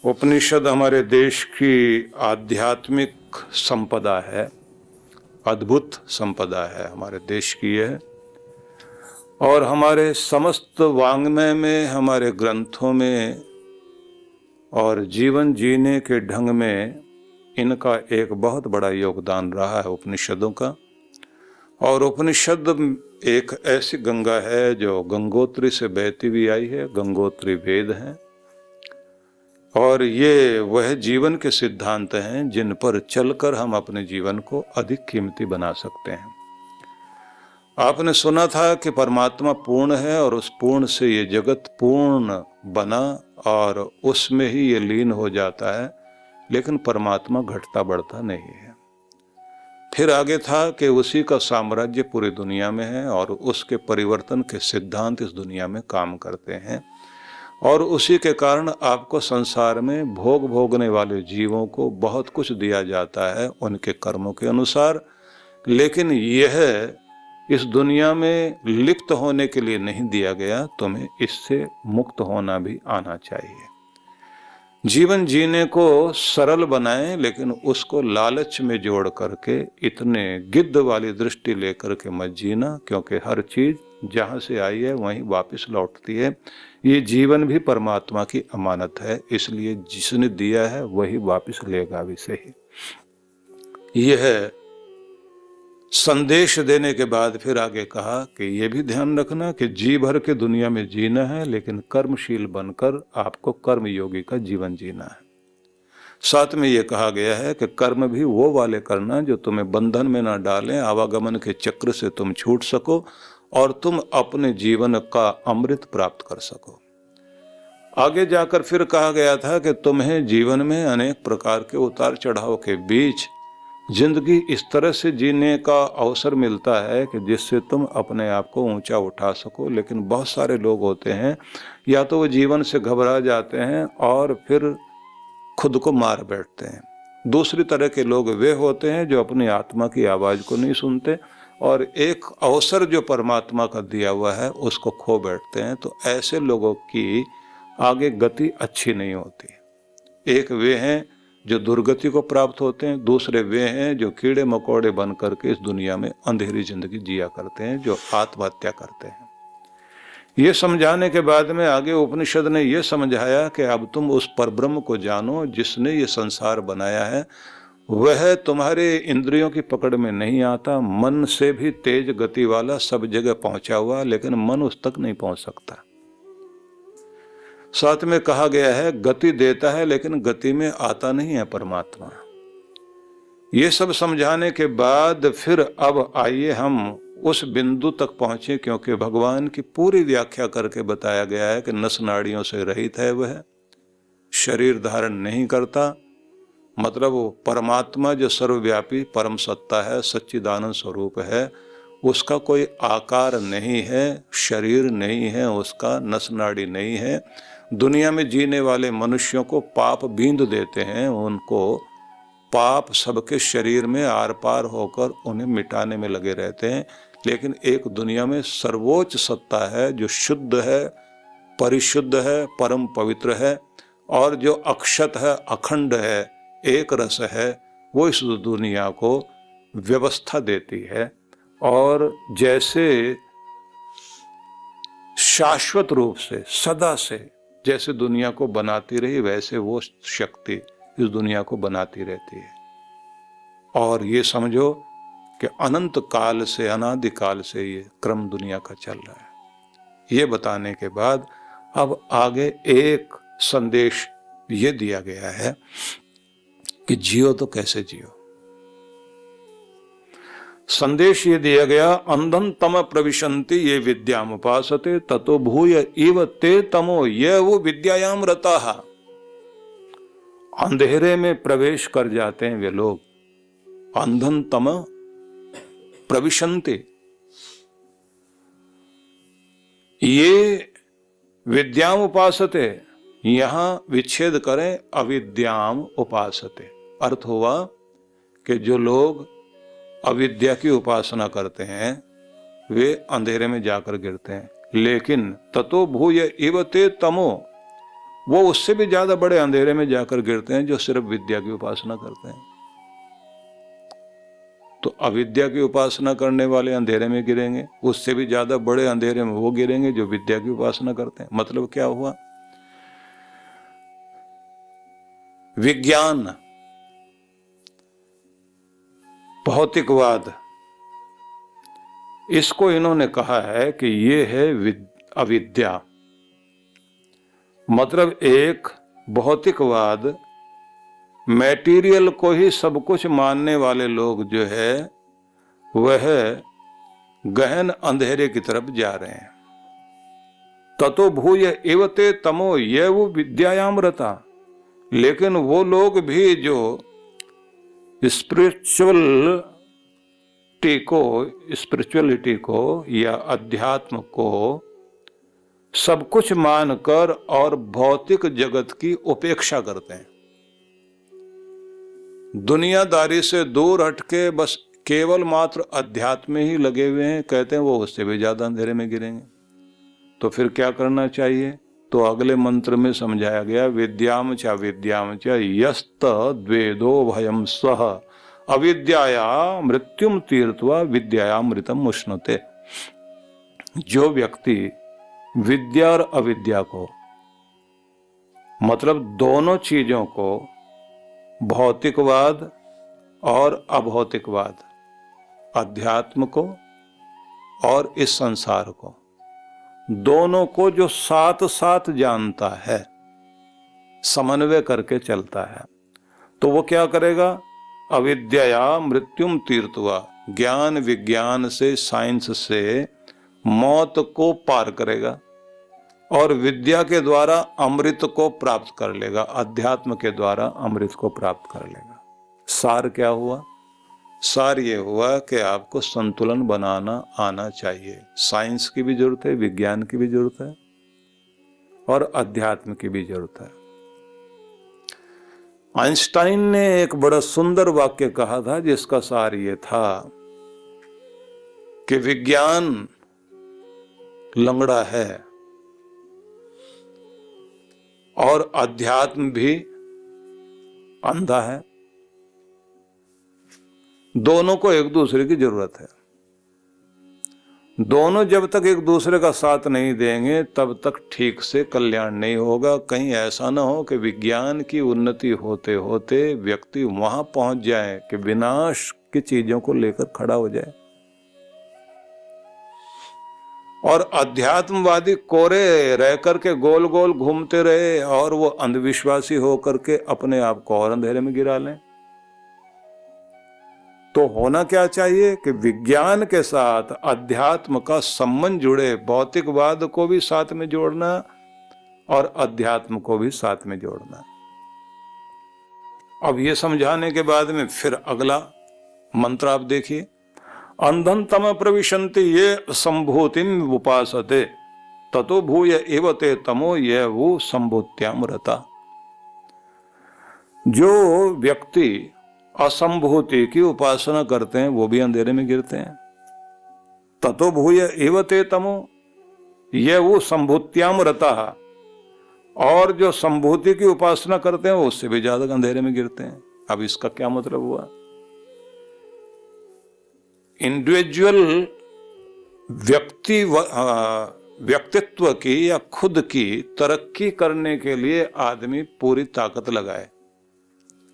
उपनिषद हमारे देश की आध्यात्मिक संपदा है, अद्भुत संपदा है हमारे देश की यह। और हमारे समस्त वाङ्मय में, हमारे ग्रंथों में और जीवन जीने के ढंग में इनका एक बहुत बड़ा योगदान रहा है उपनिषदों का। और उपनिषद एक ऐसी गंगा है जो गंगोत्री से बहती हुई आई है, गंगोत्री वेद हैं। और ये वह जीवन के सिद्धांत हैं जिन पर चलकर हम अपने जीवन को अधिक कीमती बना सकते हैं। आपने सुना था कि परमात्मा पूर्ण है और उस पूर्ण से ये जगत पूर्ण बना और उसमें ही ये लीन हो जाता है, लेकिन परमात्मा घटता बढ़ता नहीं है। फिर आगे था कि उसी का साम्राज्य पूरी दुनिया में है और उसके परिवर्तन के सिद्धांत इस दुनिया में काम करते हैं। और उसी के कारण आपको संसार में भोग भोगने वाले जीवों को बहुत कुछ दिया जाता है उनके कर्मों के अनुसार, लेकिन यह इस दुनिया में लिप्त होने के लिए नहीं दिया गया। तुम्हें इससे मुक्त होना भी आना चाहिए। जीवन जीने को सरल बनाएं, लेकिन उसको लालच में जोड़ करके इतने गिद्ध वाली दृष्टि लेकर के मत जीना, क्योंकि हर चीज जहां से आई है वहीं वापस लौटती है। ये जीवन भी परमात्मा की अमानत है, इसलिए जिसने दिया है वही वापस लेगा भी सही। यह संदेश देने के बाद फिर आगे कहा कि ये भी ध्यान रखना कि जी भर के दुनिया में जीना है, लेकिन कर्मशील बनकर आपको कर्म योगी का जीवन जीना है। साथ में ये कहा गया है कि कर्म भी वो वाले करना जो तुम्हें बंधन में ना डालें, आवागमन के चक्र से तुम छूट सको और तुम अपने जीवन का अमृत प्राप्त कर सको। आगे जाकर फिर कहा गया था कि तुम्हें जीवन में अनेक प्रकार के उतार चढ़ाव के बीच जिंदगी इस तरह से जीने का अवसर मिलता है कि जिससे तुम अपने आप को ऊंचा उठा सको। लेकिन बहुत सारे लोग होते हैं, या तो वो जीवन से घबरा जाते हैं और फिर खुद को मार बैठते हैं। दूसरी तरह के लोग वे होते हैं जो अपनी आत्मा की आवाज को नहीं सुनते और एक अवसर जो परमात्मा का दिया हुआ है उसको खो बैठते हैं। तो ऐसे लोगों की आगे गति अच्छी नहीं होती। एक वे हैं जो दुर्गति को प्राप्त होते हैं, दूसरे वे हैं जो कीड़े मकोड़े बन करके इस दुनिया में अंधेरी जिंदगी जिया करते हैं, जो आत्महत्या करते हैं। ये समझाने के बाद में आगे उपनिषद ने यह समझाया कि अब तुम उस परब्रह्म को जानो जिसने ये संसार बनाया है। वह तुम्हारे इंद्रियों की पकड़ में नहीं आता, मन से भी तेज गति वाला, सब जगह पहुंचा हुआ, लेकिन मन उस तक नहीं पहुंच सकता। साथ में कहा गया है गति देता है लेकिन गति में आता नहीं है परमात्मा। ये सब समझाने के बाद फिर अब आइए हम उस बिंदु तक पहुंचे, क्योंकि भगवान की पूरी व्याख्या करके बताया गया है कि नस नाड़ियों से रहित है, वह शरीर धारण नहीं करता। मतलब वो परमात्मा जो सर्वव्यापी परम सत्ता है, सच्चिदानंद स्वरूप है, उसका कोई आकार नहीं है, शरीर नहीं है, उसका नस नाड़ी नहीं है। दुनिया में जीने वाले मनुष्यों को पाप बींद देते हैं, उनको पाप सबके शरीर में आर पार होकर उन्हें मिटाने में लगे रहते हैं। लेकिन एक दुनिया में सर्वोच्च सत्ता है जो शुद्ध है, परिशुद्ध है, परम पवित्र है और जो अक्षत है, अखंड है, एक रस है, वो इस दुनिया को व्यवस्था देती है। और जैसे शाश्वत रूप से सदा से जैसे दुनिया को बनाती रही, वैसे वो शक्ति इस दुनिया को बनाती रहती है। और ये समझो कि अनंत काल से, अनादि काल से ये क्रम दुनिया का चल रहा है। ये बताने के बाद अब आगे एक संदेश ये दिया गया है कि जियो तो कैसे जियो। संदेश ये दिया गया, अंधन तम प्रविशन्ति ये विद्याम उपासते ततो भूय इव ते तमो ये वो विद्यायाम रताः। अंधेरे में प्रवेश कर जाते हैं वे लोग, अंधन तम प्रविशन्ति, ये विद्याम उपासते, यहां विच्छेद करें अविद्याम उपासते। अर्थ हुआ कि जो लोग अविद्या की उपासना करते हैं वे अंधेरे में जाकर गिरते हैं। लेकिन ततो भूय इव ते तमो, वो उससे भी ज्यादा बड़े अंधेरे में जाकर गिरते हैं जो सिर्फ विद्या की उपासना करते हैं। तो अविद्या की उपासना करने वाले अंधेरे में गिरेंगे, उससे भी ज्यादा बड़े अंधेरे में वो गिरेंगे जो विद्या की उपासना करते हैं। मतलब क्या हुआ? विज्ञान, भौतिकवाद, इसको इन्होंने कहा है कि ये है अविद्या। मतलब एक भौतिकवाद, मैटीरियल को ही सब कुछ मानने वाले लोग जो है वह गहन अंधेरे की तरफ जा रहे हैं। ततो भूय एवते तमो ये वो विद्यायाम रता। लेकिन वो लोग भी जो स्पिरिचुअलिटी को या अध्यात्म को सब कुछ मानकर और भौतिक जगत की उपेक्षा करते हैं, दुनियादारी से दूर हटके बस केवल मात्र अध्यात्म में ही लगे हुए हैं, कहते हैं वो उससे भी ज्यादा अंधेरे में गिरेंगे। तो फिर क्या करना चाहिए? तो अगले मंत्र में समझाया गया, विद्याम च यस्त द्वेदो भयम स्वः अविद्याया मृत्युम तीर्थवा विद्याया मृतम उष्णुते। जो व्यक्ति विद्या और अविद्या को, मतलब दोनों चीजों को, भौतिकवाद और अभौतिकवाद, अध्यात्म को और इस संसार को, दोनों को जो साथ साथ जानता है, समन्वय करके चलता है, तो वो क्या करेगा? अविद्या मृत्युम तीर्थवा, ज्ञान विज्ञान से, साइंस से मौत को पार करेगा और विद्या के द्वारा अमृत को प्राप्त कर लेगा, अध्यात्म के द्वारा अमृत को प्राप्त कर लेगा। सार क्या हुआ? सार ये हुआ कि आपको संतुलन बनाना आना चाहिए। साइंस की भी जरूरत है, विज्ञान की भी जरूरत है और अध्यात्म की भी जरूरत है। आइंस्टाइन ने एक बड़ा सुंदर वाक्य कहा था जिसका सार ये था कि विज्ञान लंगड़ा है और अध्यात्म भी अंधा है। दोनों को एक दूसरे की जरूरत है। दोनों जब तक एक दूसरे का साथ नहीं देंगे तब तक ठीक से कल्याण नहीं होगा। कहीं ऐसा ना हो कि विज्ञान की उन्नति होते होते व्यक्ति वहां पहुंच जाए कि विनाश की चीजों को लेकर खड़ा हो जाए और अध्यात्मवादी कोरे रह करके गोल गोल घूमते रहे और वो अंधविश्वासी होकर के अपने आप को और अंधेरे में गिरा लें। तो होना क्या चाहिए कि विज्ञान के साथ अध्यात्म का संबंध जुड़े, भौतिकवाद को भी साथ में जोड़ना और अध्यात्म को भी साथ में जोड़ना। अब ये समझाने के बाद में फिर अगला मंत्र आप देखिए, अंधन तम प्रविशन्ति ये संभूतिम उपासते ततो भूय एवते तमो ये वो संभूत्याम रता। जो व्यक्ति असंभूति की उपासना करते हैं वो भी अंधेरे में गिरते हैं। ततो भूय एवते तमो ये वो संभूत्याम रता, और जो संभूति की उपासना करते हैं वो उससे भी ज्यादा अंधेरे में गिरते हैं। अब इसका क्या मतलब हुआ? इंडिविजुअल व्यक्तित्व की या खुद की तरक्की करने के लिए आदमी पूरी ताकत लगाए,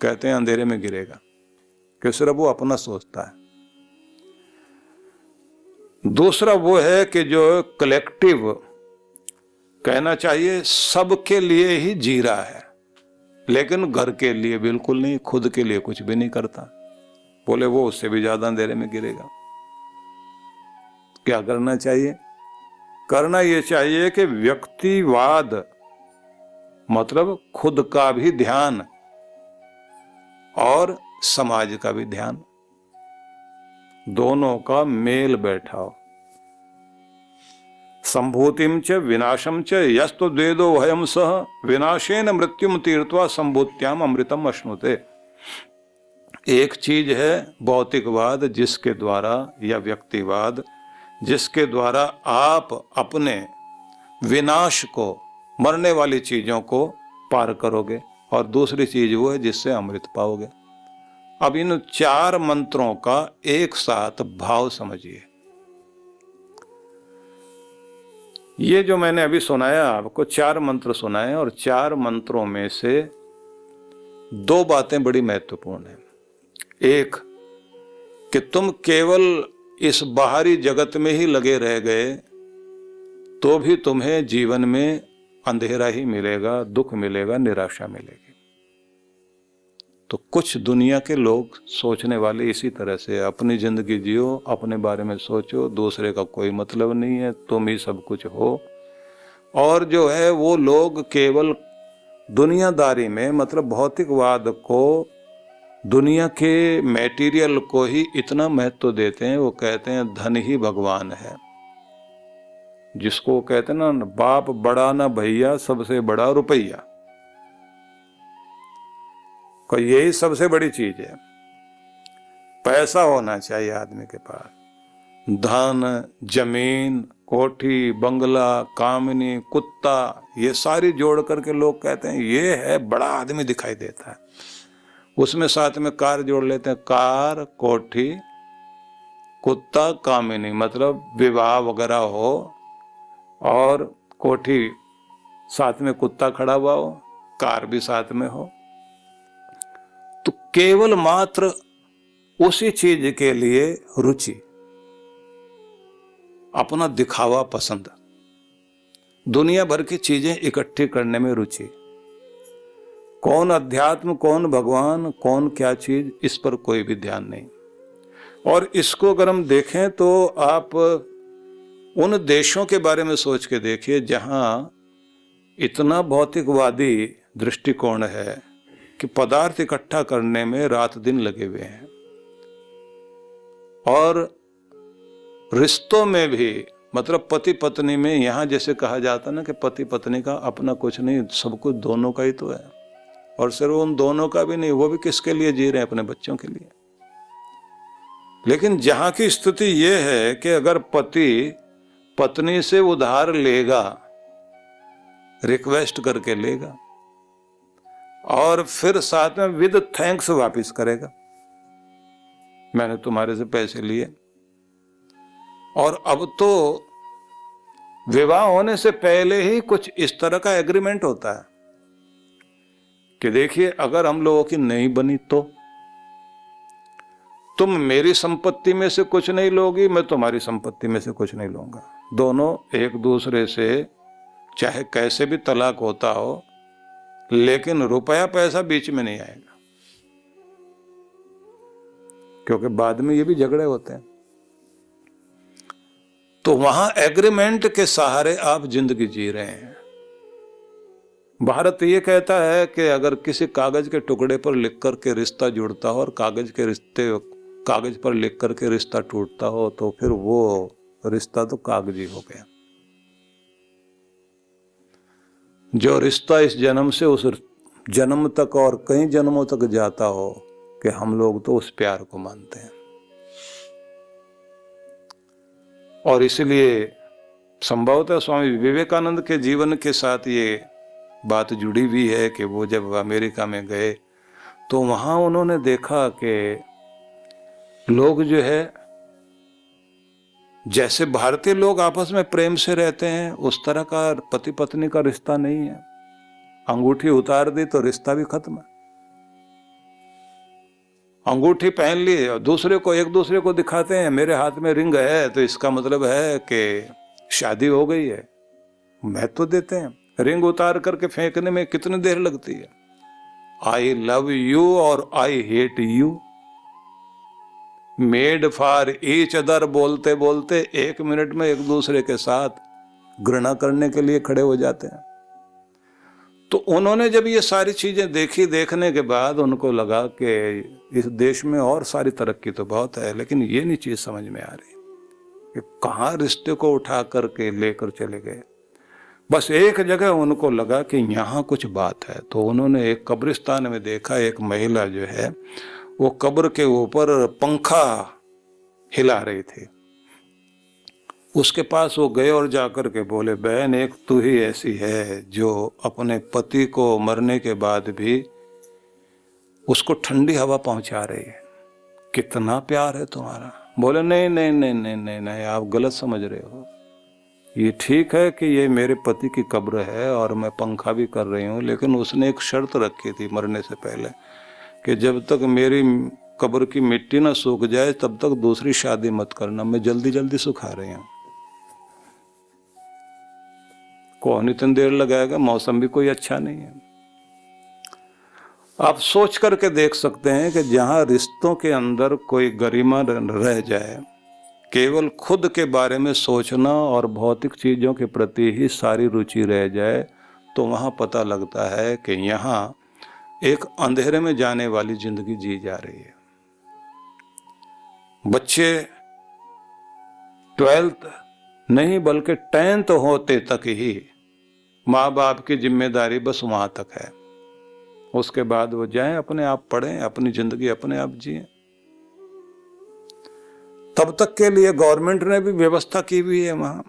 कहते हैं अंधेरे में गिरेगा, कि सिर्फ वो अपना सोचता है। दूसरा वो है कि जो कलेक्टिव, कहना चाहिए सबके लिए ही जी रहा है, लेकिन घर के लिए बिल्कुल नहीं, खुद के लिए कुछ भी नहीं करता, बोले वो उससे भी ज्यादा अंधेरे में गिरेगा। क्या करना चाहिए? करना ये चाहिए कि व्यक्तिवाद मतलब खुद का भी ध्यान और समाज का भी ध्यान, दोनों का मेल बैठाओ। संभूतिम च विनाशम च यस्तु द्वेदो भयम सह विनाशेन मृत्युम तीर्थवा संभूत्याम अमृतम अश्नुते। एक चीज है भौतिकवाद जिसके द्वारा, या व्यक्तिवाद जिसके द्वारा आप अपने विनाश को, मरने वाली चीजों को पार करोगे, और दूसरी चीज वो है जिससे अमृत पाओगे। अब इन 4 मंत्रों का एक साथ भाव समझिए। ये जो मैंने अभी सुनाया आपको, 4 मंत्र सुनाए, और 4 मंत्रों में से 2 बातें बड़ी महत्वपूर्ण हैं। एक, कि तुम केवल इस बाहरी जगत में ही लगे रह गए तो भी तुम्हें जीवन में अंधेरा ही मिलेगा, दुख मिलेगा, निराशा मिलेगी। तो कुछ दुनिया के लोग सोचने वाले इसी तरह से, अपनी जिंदगी जियो, अपने बारे में सोचो, दूसरे का कोई मतलब नहीं है, तुम ही सब कुछ हो। और जो है वो लोग केवल दुनियादारी में, मतलब भौतिकवाद को, दुनिया के मैटीरियल को ही इतना महत्व देते हैं। वो कहते हैं धन ही भगवान है, जिसको कहते हैं ना, बाप बड़ा ना भैया, सबसे बड़ा रुपया। कोई यही सबसे बड़ी चीज है। पैसा होना चाहिए आदमी के पास, धन, जमीन, कोठी, बंगला, कामिनी, कुत्ता, ये सारी जोड़ करके लोग कहते हैं ये है बड़ा आदमी दिखाई देता है। उसमें साथ में कार जोड़ लेते हैं, कार, कोठी, कुत्ता, कामिनी, मतलब विवाह वगैरह हो और कोठी साथ में कुत्ता खड़ा हुआ हो, कार भी साथ में हो। तो केवल मात्र उसी चीज के लिए रुचि, अपना दिखावा पसंद, दुनिया भर की चीजें इकट्ठी करने में रुचि। कौन अध्यात्म, कौन भगवान, कौन क्या चीज, इस पर कोई भी ध्यान नहीं। और इसको अगर हम देखें तो आप उन देशों के बारे में सोच के देखिए जहां इतना भौतिकवादी दृष्टिकोण है कि पदार्थ इकट्ठा करने में रात दिन लगे हुए हैं। और रिश्तों में भी, मतलब पति पत्नी में, यहां जैसे कहा जाता ना कि पति पत्नी का अपना कुछ नहीं, सब कुछ दोनों का ही तो है। और सिर्फ उन दोनों का भी नहीं, वो भी किसके लिए जी रहे हैं? अपने बच्चों के लिए। लेकिन जहां की स्थिति ये है कि अगर पति पत्नी से उधार लेगा, रिक्वेस्ट करके लेगा, और फिर साथ में विद थैंक्स वापिस करेगा, मैंने तुम्हारे से पैसे लिए। और अब तो विवाह होने से पहले ही कुछ इस तरह का एग्रीमेंट होता है कि देखिए अगर हम लोगों की नहीं बनी तो तुम मेरी संपत्ति में से कुछ नहीं लोगी, मैं तुम्हारी संपत्ति में से कुछ नहीं लूंगा। दोनों एक दूसरे से चाहे कैसे भी तलाक होता हो, लेकिन रुपया पैसा बीच में नहीं आएगा, क्योंकि बाद में ये भी झगड़े होते हैं। तो वहां एग्रीमेंट के सहारे आप जिंदगी जी रहे हैं। भारत ये कहता है कि अगर किसी कागज के टुकड़े पर लिख कर के रिश्ता जुड़ता हो और कागज पर लिख कर के रिश्ता टूटता हो, तो फिर वो रिश्ता तो कागजी हो गया। जो रिश्ता इस जन्म से उस जन्म तक और कई जन्मों तक जाता हो, कि हम लोग तो उस प्यार को मानते हैं। और इसलिए संभवतः स्वामी विवेकानंद के जीवन के साथ ये बात जुड़ी हुई है कि वो जब अमेरिका में गए तो वहां उन्होंने देखा कि लोग जो है, जैसे भारतीय लोग आपस में प्रेम से रहते हैं, उस तरह का पति पत्नी का रिश्ता नहीं है। अंगूठी उतार दी तो रिश्ता भी खत्म है। अंगूठी पहन ली और दूसरे को, एक दूसरे को दिखाते हैं, मेरे हाथ में रिंग है तो इसका मतलब है कि शादी हो गई है, महत्व देते हैं। रिंग उतार करके फेंकने में कितनी देर लगती है। आई लव यू और I hate you, made for each other बोलते बोलते 1 मिनट में एक दूसरे के साथ घृणा करने के लिए खड़े हो जाते हैं। तो उन्होंने जब ये सारी चीजें देखी, देखने के बाद उनको लगा कि इस देश में और सारी तरक्की तो बहुत है, लेकिन ये नहीं चीज समझ में आ रही कि कहाँ रिश्ते को उठा करके लेकर चले गए। बस एक जगह उनको लगा कि यहाँ कुछ बात है। तो उन्होंने एक कब्रिस्तान में देखा, एक महिला जो है वो कब्र के ऊपर पंखा हिला रही थी। उसके पास वो गए और जाकर के बोले, बहन एक तू ही ऐसी है जो अपने पति को मरने के बाद भी उसको ठंडी हवा पहुंचा रही है, कितना प्यार है तुम्हारा। बोले नहीं नहीं नहीं नहीं नहीं नहीं, आप गलत समझ रहे हो। ये ठीक है कि ये मेरे पति की कब्र है और मैं पंखा भी कर रही हूँ, लेकिन उसने एक शर्त रखी थी मरने से पहले कि जब तक मेरी कब्र की मिट्टी ना सूख जाए तब तक दूसरी शादी मत करना। मैं जल्दी जल्दी सुखा रही हूँ, कौन इतनी देर लगाएगा, मौसम भी कोई अच्छा नहीं है। आप सोच करके देख सकते हैं कि जहां रिश्तों के अंदर कोई गरिमा रह जाए, केवल खुद के बारे में सोचना और भौतिक चीजों के प्रति ही सारी रुचि रह जाए, तो वहां पता लगता है कि यहाँ एक अंधेरे में जाने वाली जिंदगी जी जा रही है। बच्चे 12th नहीं बल्कि 10th होते तक ही माँ बाप की जिम्मेदारी बस वहां तक है। उसके बाद वो जाएं, अपने आप पढ़ें, अपनी जिंदगी अपने आप जिएं। तब तक के लिए गवर्नमेंट ने भी व्यवस्था की हुई है वहां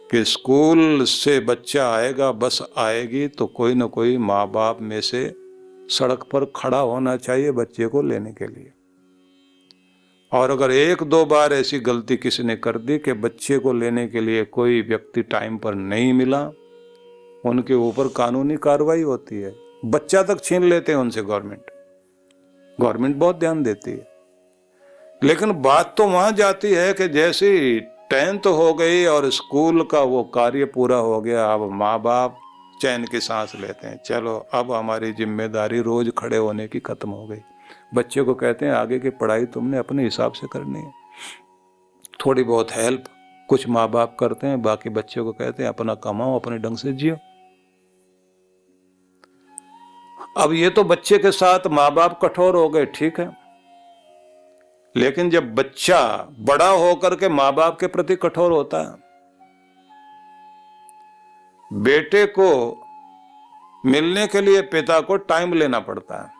कि स्कूल से बच्चा आएगा, बस आएगी तो कोई ना कोई माँ बाप में से सड़क पर खड़ा होना चाहिए बच्चे को लेने के लिए। और अगर 1-2 बार ऐसी गलती किसी ने कर दी कि बच्चे को लेने के लिए कोई व्यक्ति टाइम पर नहीं मिला, उनके ऊपर कानूनी कार्रवाई होती है। बच्चा तक छीन लेते हैं उनसे गवर्नमेंट बहुत ध्यान देती है। लेकिन बात तो वहां जाती है कि जैसे 10th हो गई और स्कूल का वो कार्य पूरा हो गया, अब माँ बाप चैन की सांस लेते हैं, चलो अब हमारी जिम्मेदारी रोज खड़े होने की खत्म हो गई। बच्चे को कहते हैं आगे की पढ़ाई तुमने अपने हिसाब से करनी है, थोड़ी बहुत हेल्प कुछ माँ बाप करते हैं, बाकी बच्चे को कहते हैं अपना कमाओ, अपने ढंग से जियो। अब ये तो बच्चे के साथ माँ बाप कठोर हो गए, ठीक है, लेकिन जब बच्चा बड़ा होकर के माँ बाप के प्रति कठोर होता है, बेटे को मिलने के लिए पिता को टाइम लेना पड़ता है।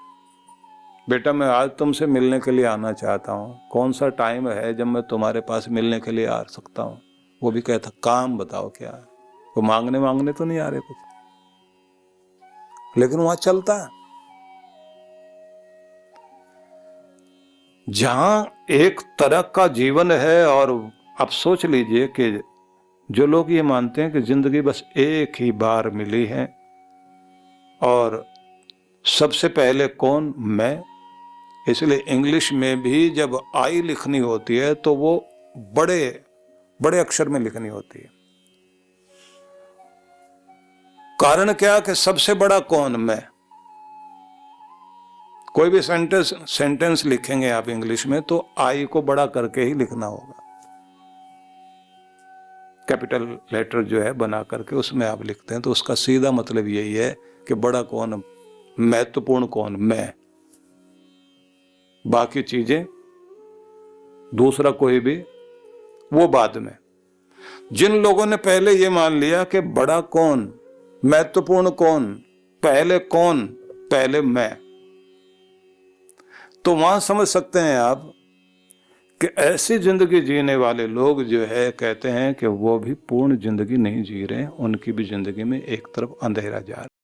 बेटा मैं आज तुमसे मिलने के लिए आना चाहता हूं, कौन सा टाइम है जब मैं तुम्हारे पास मिलने के लिए आ सकता हूं? वो भी कहता काम बताओ क्या है। वो मांगने तो नहीं आ रहे कुछ, लेकिन वहां चलता है। जहां एक तरह का जीवन है, और आप सोच लीजिए कि जो लोग ये मानते हैं कि जिंदगी बस एक ही बार मिली है और सबसे पहले कौन, मैं, इसलिए इंग्लिश में भी जब आई लिखनी होती है तो वो बड़े बड़े अक्षर में लिखनी होती है। कारण क्या कि सबसे बड़ा कौन, मैं। कोई भी सेंटेंस लिखेंगे आप इंग्लिश में तो आई को बड़ा करके ही लिखना होगा, कैपिटल लेटर जो है बना करके उसमें आप लिखते हैं, तो उसका सीधा मतलब यही है कि बड़ा कौन, महत्वपूर्ण कौन, मैं। बाकी चीजें दूसरा कोई भी वो बाद में। जिन लोगों ने पहले ये मान लिया कि बड़ा कौन, महत्वपूर्ण कौन, पहले मैं, तो वहां समझ सकते हैं आप कि ऐसी जिंदगी जीने वाले लोग जो है कहते हैं कि वो भी पूर्ण जिंदगी नहीं जी रहे, उनकी भी जिंदगी में एक तरफ अंधेरा जा रहा है।